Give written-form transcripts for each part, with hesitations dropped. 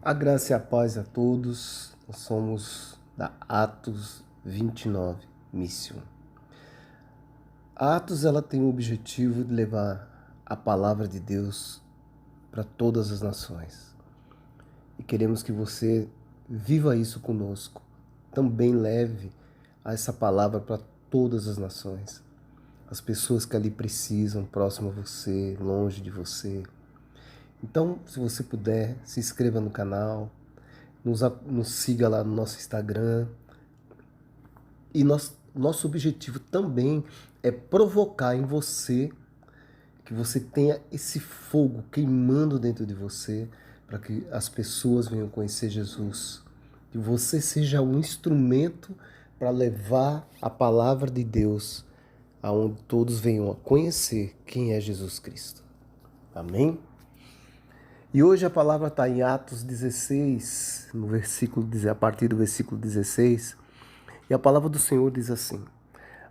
A graça e a paz a todos. Nós somos da Atos 29 Mission. A Atos ela tem o objetivo de levar a palavra de Deus para todas as nações. E queremos que você viva isso conosco. Também leve essa palavra para todas as nações. As pessoas que ali precisam, próximo a você, longe de você. Então, se você puder, se inscreva no canal, nos siga lá no nosso Instagram. E nosso objetivo também é provocar em você, que você tenha esse fogo queimando dentro de você, para que as pessoas venham conhecer Jesus. Que você seja um instrumento para levar a palavra de Deus aonde todos venham a conhecer quem é Jesus Cristo. Amém? E hoje a palavra está em Atos 16, a partir do versículo 16, e a palavra do Senhor diz assim: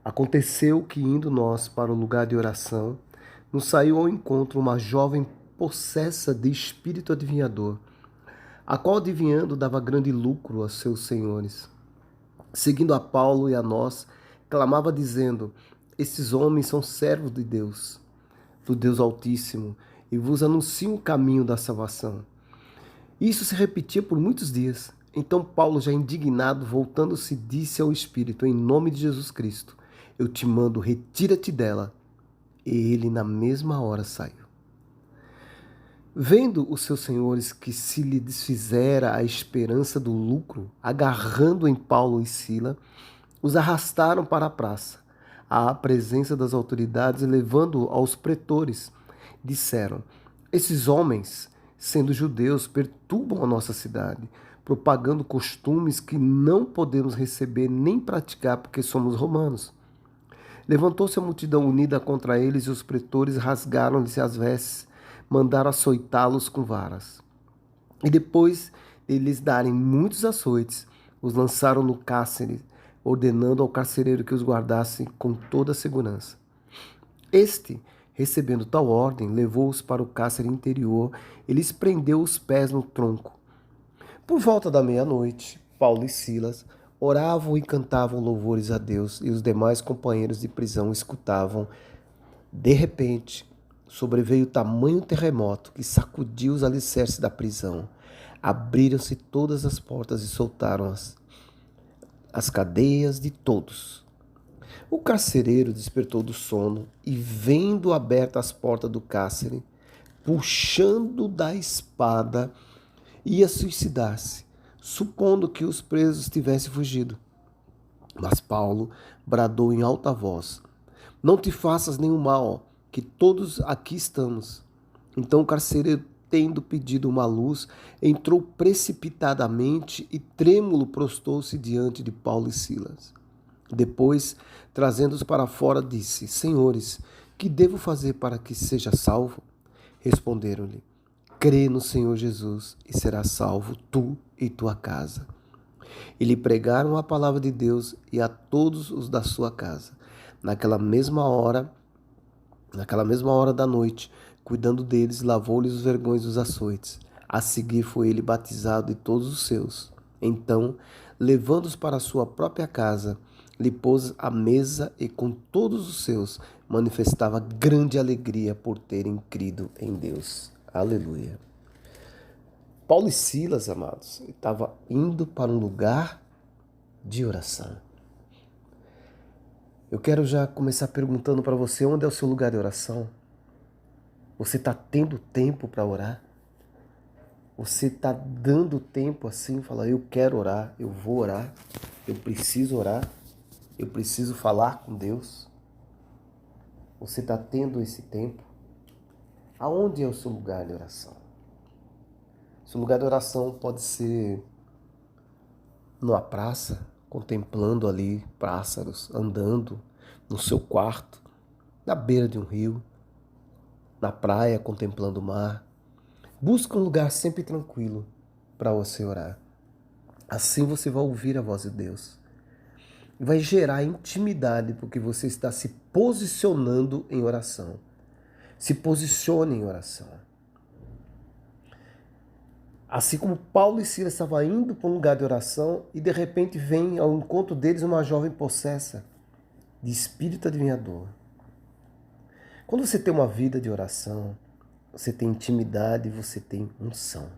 Aconteceu que, indo nós para o lugar de oração, nos saiu ao encontro uma jovem possessa de espírito adivinhador, a qual, adivinhando, dava grande lucro aos seus senhores. Seguindo a Paulo e a nós, clamava dizendo: Estes homens são servos de Deus, do Deus Altíssimo, e vos anunciam o caminho da salvação. Isso se repetia por muitos dias. Então Paulo, já indignado, voltando-se, disse ao Espírito: Em nome de Jesus Cristo, eu te mando, retira-te dela. E ele na mesma hora saiu. Vendo os seus senhores que se lhe desfizera a esperança do lucro, agarrando em Paulo e Sila, os arrastaram para a praça, à presença das autoridades, e levando-o aos pretores, disseram: Esses homens, sendo judeus, perturbam a nossa cidade, propagando costumes que não podemos receber nem praticar porque somos romanos. Levantou-se a multidão unida contra eles, e os pretores rasgaram-lhes as vestes, mandaram açoitá-los com varas. E depois de lhes darem muitos açoites, os lançaram no cárcere, ordenando ao carcereiro que os guardasse com toda a segurança. Este, recebendo tal ordem, levou-os para o cárcere interior e lhes prendeu os pés no tronco. Por volta da meia-noite, Paulo e Silas oravam e cantavam louvores a Deus, e os demais companheiros de prisão escutavam. De repente, sobreveio tamanho terremoto que sacudiu os alicerces da prisão. Abriram-se todas as portas e soltaram as cadeias de todos. O carcereiro despertou do sono e, vendo abertas as portas do cárcere, puxando da espada, ia suicidar-se, supondo que os presos tivessem fugido. Mas Paulo bradou em alta voz: Não te faças nenhum mal, que todos aqui estamos. Então o carcereiro, tendo pedido uma luz, entrou precipitadamente e, trêmulo, prostou-se diante de Paulo e Silas. Depois, trazendo-os para fora, disse: Senhores, que devo fazer para que seja salvo? Responderam-lhe: Crê no Senhor Jesus e serás salvo, tu e tua casa. E lhe pregaram a palavra de Deus e a todos os da sua casa. Naquela mesma hora da noite, cuidando deles, lavou-lhes os vergões dos açoites. A seguir foi ele batizado e todos os seus. Então, levando-os para a sua própria casa, lhe pôs à mesa e com todos os seus manifestava grande alegria por terem crido em Deus. Aleluia. Paulo e Silas, amados, estavam indo para um lugar de oração. Eu quero já começar perguntando para você: onde é o seu lugar de oração? Você está tendo tempo para orar? Você está dando tempo assim, falar: eu quero orar, eu vou orar, eu preciso falar com Deus? Você está tendo esse tempo? Aonde é o seu lugar de oração? Seu lugar de oração pode ser numa praça, contemplando ali pássaros, andando no seu quarto, na beira de um rio, na praia, contemplando o mar. Busca um lugar sempre tranquilo para você orar. Assim você vai ouvir a voz de Deus. Vai gerar intimidade, porque você está se posicionando em oração. Se posicione em oração. Assim como Paulo e Silas estavam indo para um lugar de oração e de repente vem ao encontro deles uma jovem possessa de espírito adivinhador. Quando você tem uma vida de oração, você tem intimidade, você tem unção.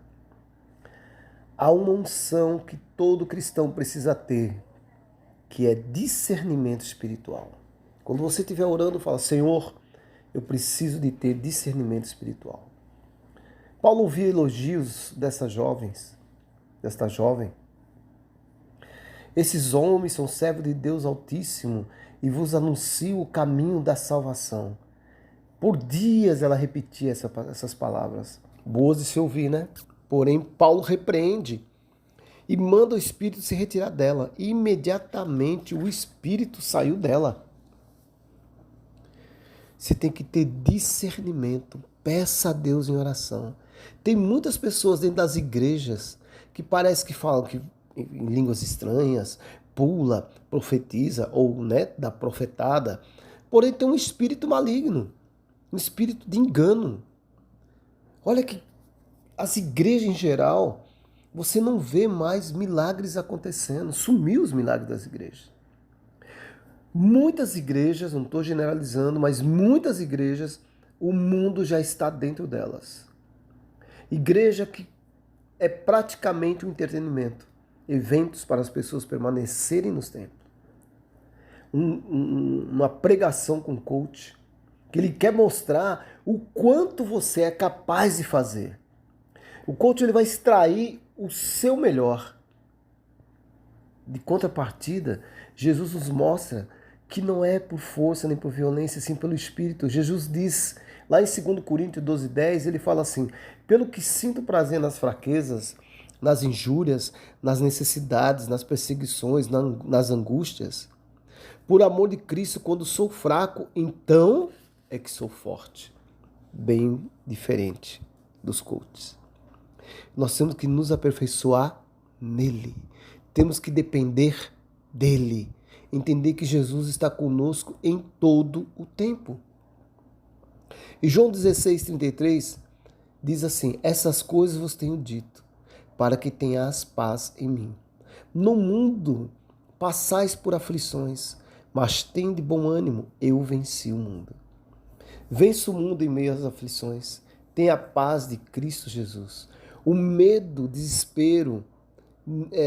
Há uma unção que todo cristão precisa ter, que é discernimento espiritual. Quando você estiver orando, fala: Senhor, eu preciso de ter discernimento espiritual. Paulo ouvia elogios desta jovem. Esses homens são servos de Deus Altíssimo e vos anunciam o caminho da salvação. Por dias ela repetia essas palavras, boas de se ouvir, né? Porém, Paulo repreende e manda o espírito se retirar dela. E imediatamente o espírito saiu dela. Você tem que ter discernimento. Peça a Deus em oração. Tem muitas pessoas dentro das igrejas que parece que falam que em línguas estranhas, pula, profetiza ou, né, dá profetada. Porém tem um espírito maligno, um espírito de engano. Olha que as igrejas em geral, você não vê mais milagres acontecendo. Sumiu os milagres das igrejas. Muitas igrejas, não estou generalizando, mas muitas igrejas, o mundo já está dentro delas. Igreja que é praticamente um entretenimento. Eventos para as pessoas permanecerem nos templos. Uma pregação com coach, que ele quer mostrar o quanto você é capaz de fazer. O coach ele vai extrair o seu melhor. De contrapartida, Jesus nos mostra que não é por força nem por violência, sim pelo Espírito. Jesus diz, lá em 2 Coríntios 12:10, ele fala assim: pelo que sinto prazer nas fraquezas, nas injúrias, nas necessidades, nas perseguições, nas angústias. Por amor de Cristo, quando sou fraco, então é que sou forte. Bem diferente dos coaches. Nós temos que nos aperfeiçoar nele. Temos que depender dele. Entender que Jesus está conosco em todo o tempo. E João 16:33 diz assim: essas coisas vos tenho dito, para que tenhas paz em mim. No mundo passais por aflições, mas tende bom ânimo, eu venci o mundo. Vence o mundo em meio às aflições. Tenha a paz de Cristo Jesus. O medo, o desespero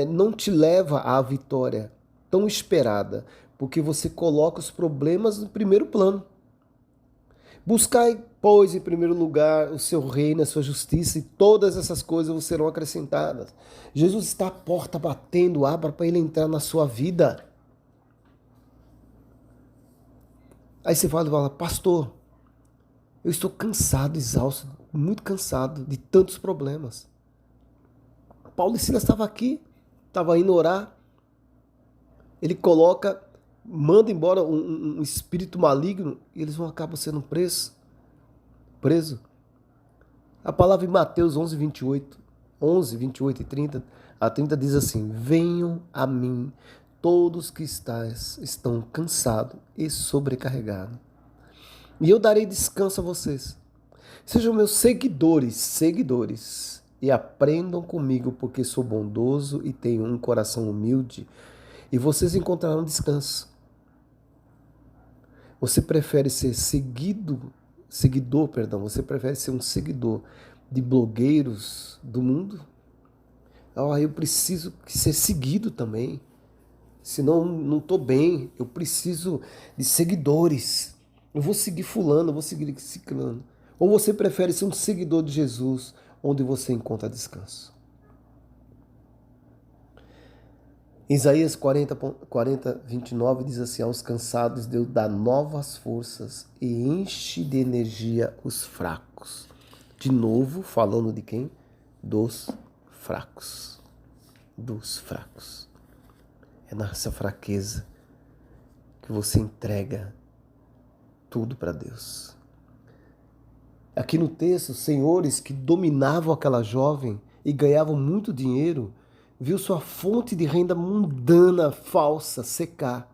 não te leva à vitória tão esperada, porque você coloca os problemas no primeiro plano. Buscai, pois, em primeiro lugar o seu reino, a sua justiça, e todas essas coisas vos serão acrescentadas. Jesus está à porta batendo, abra para ele entrar na sua vida. Aí você fala, pastor, eu estou cansado, exausto, muito cansado de tantos problemas. Paulo e Silas estavam aqui, estavam indo orar. Ele manda embora um espírito maligno e eles acabam sendo presos. A palavra em Mateus 11, 28 e 30 diz assim: venham a mim todos que estão cansados e sobrecarregados, e eu darei descanso a vocês. Sejam meus seguidores, e aprendam comigo, porque sou bondoso e tenho um coração humilde, e vocês encontrarão descanso. Você prefere ser você prefere ser um seguidor de blogueiros do mundo? Eu preciso ser seguido também, senão não estou bem, eu preciso de seguidores. Eu vou seguir fulano, eu vou seguir ciclano. Ou você prefere ser um seguidor de Jesus, onde você encontra descanso? Isaías 40:29 diz assim: aos cansados Deus dá novas forças e enche de energia os fracos. De novo, falando de quem? Dos fracos. Dos fracos. É nessa fraqueza que você entrega tudo para Deus. Aqui no texto, senhores que dominavam aquela jovem e ganhavam muito dinheiro, viu sua fonte de renda mundana, falsa, secar.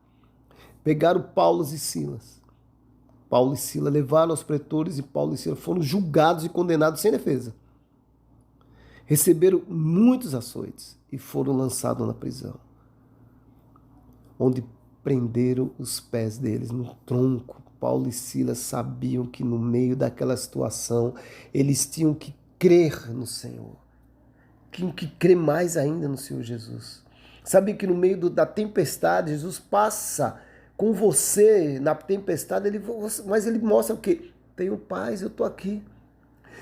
Pegaram Paulo e Silas. Paulo e Silas levaram aos pretores e Paulo e Silas foram julgados e condenados sem defesa. Receberam muitos açoites e foram lançados na prisão, onde prenderam os pés deles no tronco. Paulo e Silas sabiam que no meio daquela situação eles tinham que crer no Senhor, tinham que crer mais ainda no Senhor Jesus. Sabe que no meio da tempestade, Jesus passa com você na tempestade, mas ele mostra o quê? Tenho paz, eu estou aqui.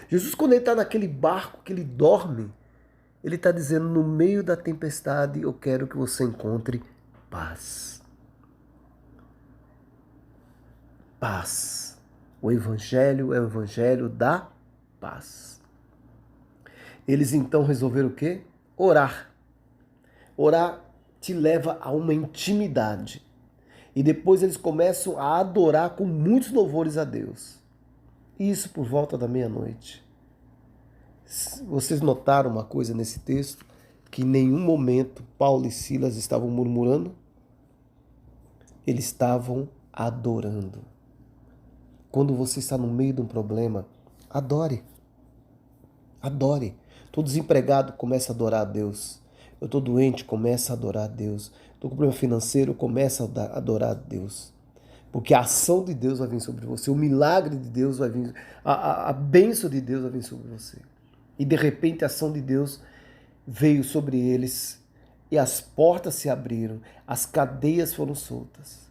Jesus, quando ele está naquele barco que ele dorme, ele está dizendo, no meio da tempestade, eu quero que você encontre paz. Paz. O Evangelho é o Evangelho da paz. Eles então resolveram o quê? Orar. Orar te leva a uma intimidade. E depois eles começam a adorar com muitos louvores a Deus. Isso por volta da meia-noite. Vocês notaram uma coisa nesse texto? Que em nenhum momento Paulo e Silas estavam murmurando? Eles estavam adorando. Quando você está no meio de um problema, adore. Adore. Estou desempregado, começa a adorar a Deus. Eu estou doente, começa a adorar a Deus. Estou com problema financeiro, começa a adorar a Deus. Porque a ação de Deus vai vir sobre você, o milagre de Deus vai vir, a bênção de Deus vai vir sobre você. E de repente a ação de Deus veio sobre eles e as portas se abriram, as cadeias foram soltas.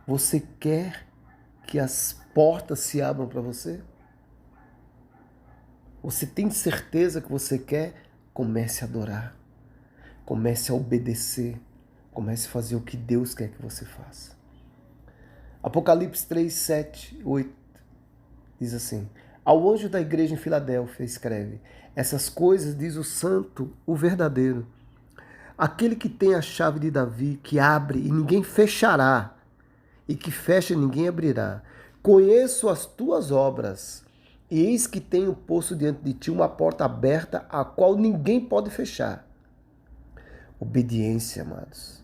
Você quer que as portas se abram para você? Você tem certeza que você quer? Comece a adorar, comece a obedecer, comece a fazer o que Deus quer que você faça. Apocalipse 3, 7, 8 diz assim: ao anjo da igreja em Filadélfia escreve, essas coisas diz o santo, o verdadeiro, aquele que tem a chave de Davi, que abre e ninguém fechará, e que fecha e ninguém abrirá. Conheço as tuas obras, e eis que tenho posto diante de ti uma porta aberta, a qual ninguém pode fechar. Obediência, amados,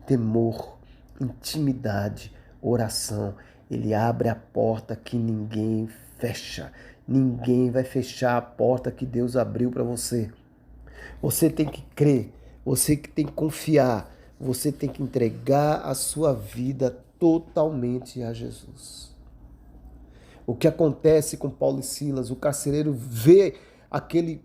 temor, intimidade, oração. Ele abre a porta que ninguém fecha. Ninguém vai fechar a porta que Deus abriu para você. Você tem que crer, você que tem que confiar, você tem que entregar a sua vida totalmente a Jesus. O que acontece com Paulo e Silas, o carcereiro vê aquele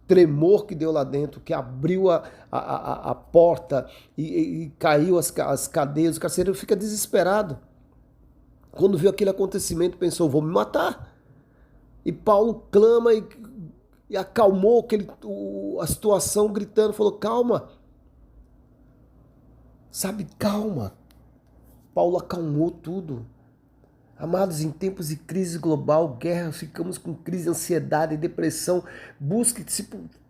tremor que deu lá dentro, que abriu a porta e caiu as cadeias, o carcereiro fica desesperado. Quando viu aquele acontecimento, pensou, vou me matar. E Paulo clama e acalmou a situação, gritando, falou, calma. Sabe, calma. Paulo acalmou tudo. Amados, em tempos de crise global, guerra, ficamos com crise, ansiedade, depressão. Busque,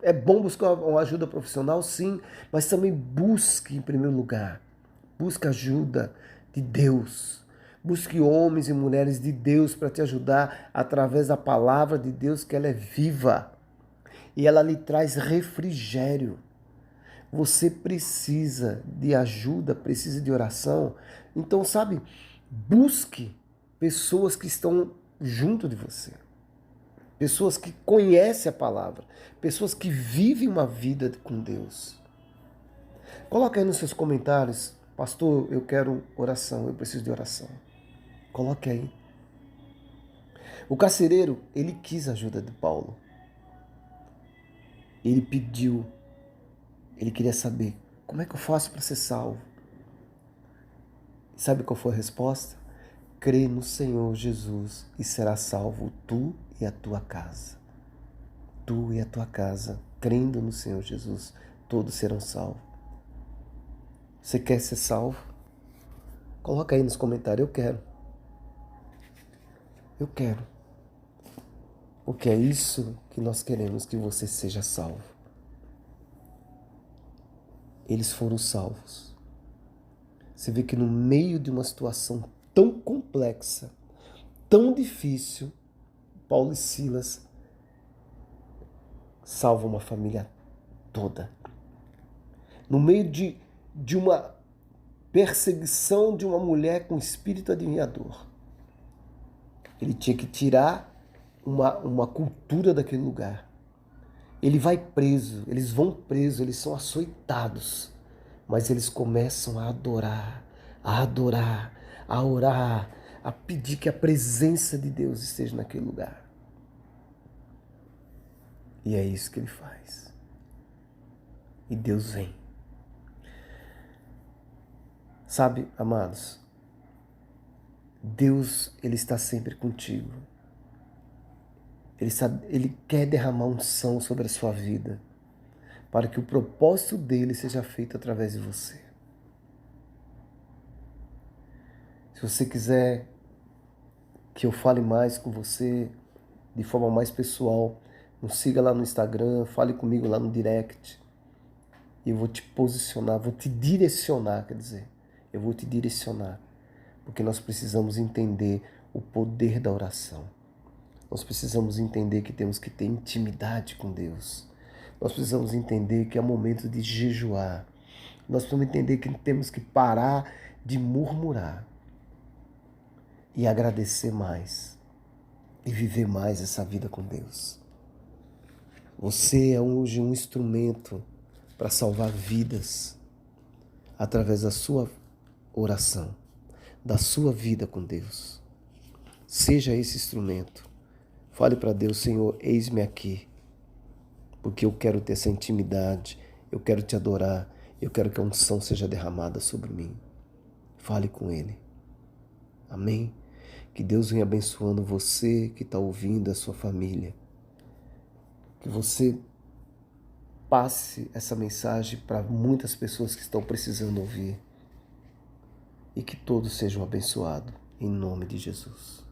é bom buscar uma ajuda profissional, sim, mas também busque em primeiro lugar. Busque ajuda de Deus. Busque homens e mulheres de Deus para te ajudar através da palavra de Deus, que ela é viva e ela lhe traz refrigério. Você precisa de ajuda, precisa de oração. Então, sabe, busque pessoas que estão junto de você. Pessoas que conhecem a palavra. Pessoas que vivem uma vida com Deus. Coloca aí nos seus comentários, pastor, eu quero oração, eu preciso de oração. Coloque aí. O carcereiro, ele quis a ajuda de Paulo. Ele pediu, ele queria saber, como é que eu faço para ser salvo? Sabe qual foi a resposta? Crê no Senhor Jesus e será salvo tu e a tua casa. Tu e a tua casa, crendo no Senhor Jesus, todos serão salvos. Você quer ser salvo? Coloca aí nos comentários, eu quero. Eu quero. Porque é isso que nós queremos, que você seja salvo. Eles foram salvos. Você vê que no meio de uma situação tão complexa, tão difícil, Paulo e Silas salvam uma família toda. No meio de uma perseguição de uma mulher com espírito adivinhador. Ele tinha que tirar uma cultura daquele lugar. Ele vai preso, eles vão presos, eles são açoitados, mas eles começam a adorar, a orar, a pedir que a presença de Deus esteja naquele lugar. E é isso que ele faz. E Deus vem. Sabe, amados, Deus, Ele está sempre contigo. Ele quer derramar unção sobre a sua vida, para que o propósito dele seja feito através de você. Se você quiser que eu fale mais com você, de forma mais pessoal, nos siga lá no Instagram, fale comigo lá no direct. E eu vou te posicionar, vou te direcionar, quer dizer, eu vou te direcionar. Porque nós precisamos entender o poder da oração. Nós precisamos entender que temos que ter intimidade com Deus. Nós precisamos entender que é momento de jejuar. Nós precisamos entender que temos que parar de murmurar e agradecer mais e viver mais essa vida com Deus. Você é hoje um instrumento para salvar vidas através da sua oração, da sua vida com Deus. Seja esse instrumento. Fale para Deus: Senhor, eis-me aqui, porque eu quero ter essa intimidade, eu quero te adorar, eu quero que a unção seja derramada sobre mim. Fale com Ele. Amém? Que Deus venha abençoando você que está ouvindo, a sua família. Que você passe essa mensagem para muitas pessoas que estão precisando ouvir. E que todos sejam abençoados, em nome de Jesus.